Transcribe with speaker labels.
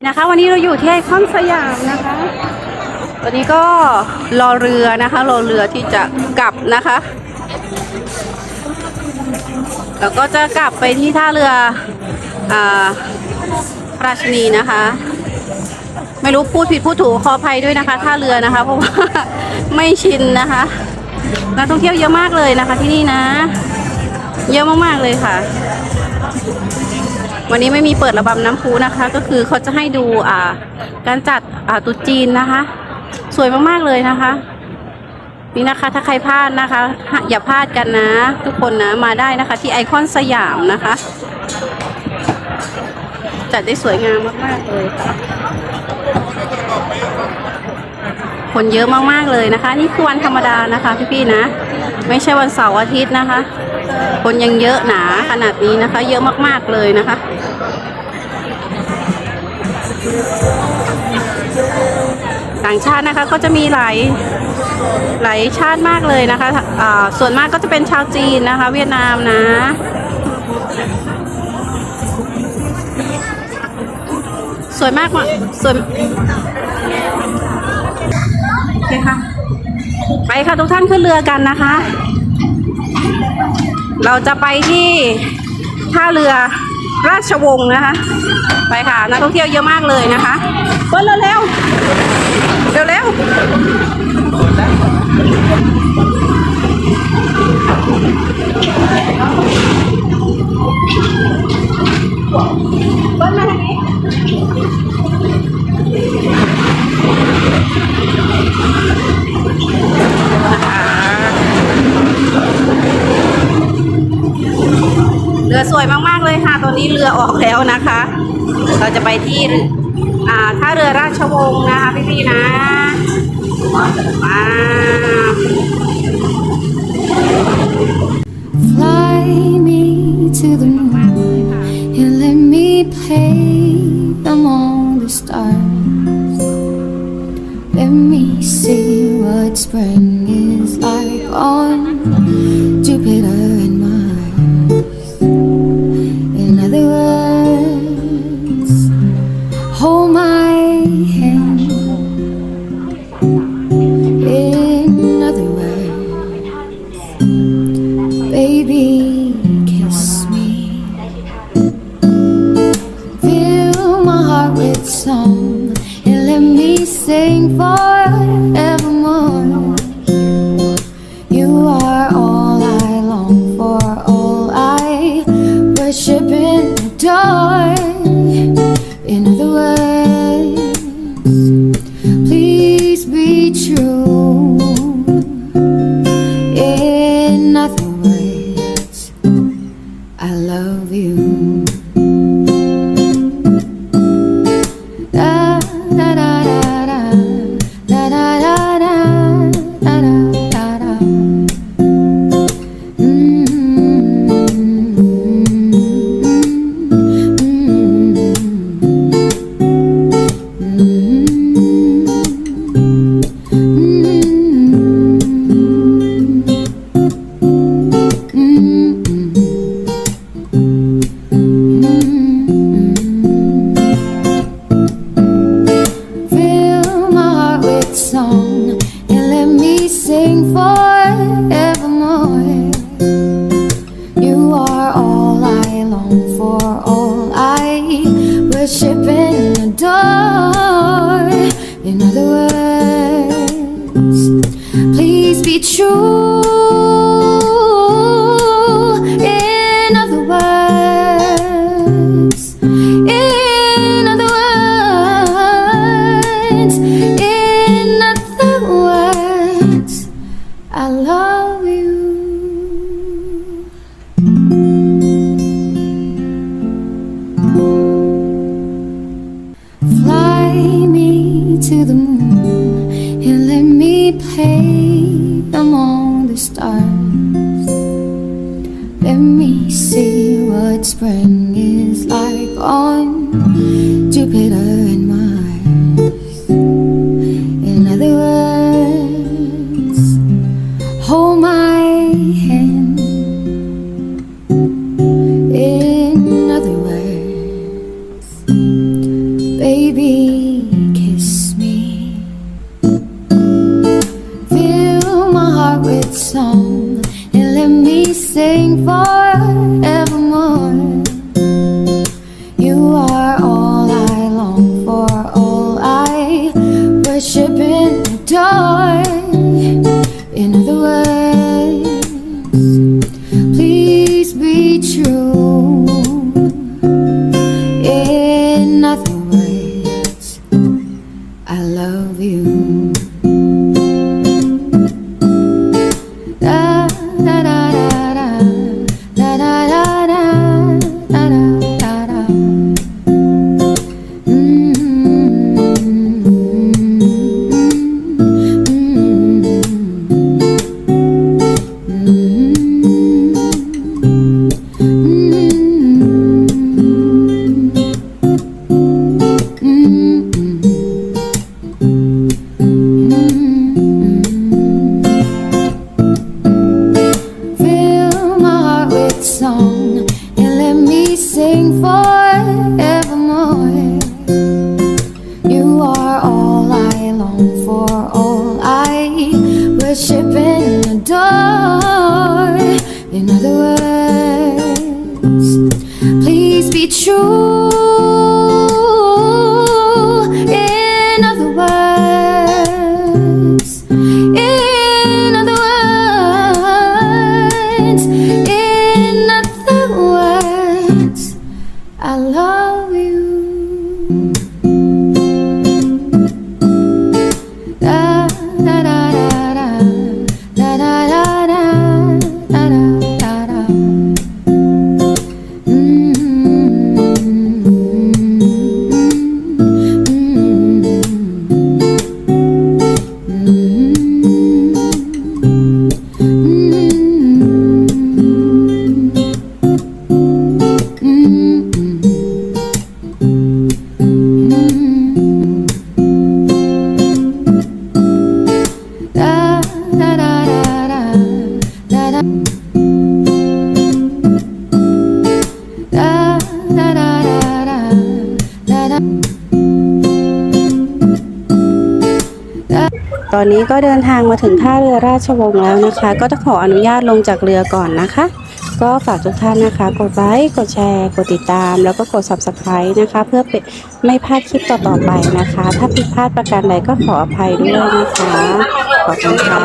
Speaker 1: นะคะวันนี้เราอยู่ที่ไอคอนสยามนะคะวันนี้ก็รอเรือนะคะรอเรือที่จะกลับนะคะแล้วก็จะกลับไปที่ท่าเรือราชินีนะคะไม่รู้พูดผิดพูดถูกขออภัยด้วยนะคะท่าเรือนะคะเพราะว่าไม่ชินนะคะนักท่องเที่ยวเยอะมากเลยนะคะที่นี่นะเยอะมากๆเลยค่ะวันนี้ไม่มีเปิดระบำน้ำพุนะคะก็คือเขาจะให้ดูการจัดตุ๊จีนนะคะสวยมากๆเลยนะคะนี่นะคะถ้าใครพลาดนะคะอย่าพลาดกันนะทุกคนนะมาได้นะคะที่ไอคอนสยามนะคะจัดได้สวยงามมากๆเลยค่ะคนเยอะมากๆเลยนะคะนี่คือวันธรรมดานะคะพี่ๆนะไม่ใช่วันเสาร์อาทิตย์นะคะคนยังเยอะหนาขนาดนี้นะคะเยอะมากๆเลยนะคะต่างชาตินะคะก็จะมีหลายชาติมากเลยนะคะส่วนมากก็จะเป็นชาวจีนนะคะเวียดนามนะสวยมากสวยโอเคค่ะไปค่ะทุกท่านขึ้นเรือกันนะคะเราจะไปที่ท่าเรือราชวงศ์นะคะไปค่ะนักท่องเที่ยวเยอะมากเลยนะคะเปิดเร็วเร็วเปิดมาทางนี้เรือสวยมากๆเลยค่ะตอนนี้เรือออกแล้วนะคะเราจะไปที่ท่าเรือราชวงศ์นะคะพี่ๆนะมา
Speaker 2: Fly me to the moon and let me play among the stars. Let me see what spring is like on Jupiter and Mars. In other words, hold my hand. In other words, baby, kiss me. Fill my heart with song and let me sing forevermore. You are all I long for, all I worship and adore. In other words, please be true. In other words, I love you. Da da da da da da da da da da da da. Fill my heart with song and let me sing forevermore. You are all I long for, all I worship and adore. In other words, please be true. In other words, in other words, in other words, I love you. Fly me to the moon and let me play among the stars. Let me see what spring is like on Jupiter and Mars. In other words, hold my hand. In other words, baby. baby, kiss me. Fill my heart with song and let me sing forevermore. You are all I long for, all I worship and adore. In other words, please be true. In other words, I love you. Da da da da da da da da da da da da. Fill my heart with song and let me sing forevermore. You are all I long for, all I worship and adore. In other words, please be true. In other words, in other words, in other words, I love you. Da da da da da da da da da da da da.
Speaker 1: ตอนนี้ก็เดินทางมาถึงท่าเรือราชวงศ์แล้วนะคะ ก็จะขออนุญาตลงจากเรือก่อนนะคะ ก็ฝากทุกท่านนะคะกดไลค์กดแชร์กดติดตามแล้วก็กด Subscribe นะคะเพื่อไม่พลาดคลิปต่อๆไปนะคะ ถ้าผิดพลาดประการใดก็ขออภัยด้วยนะคะขอบคุณค่ะ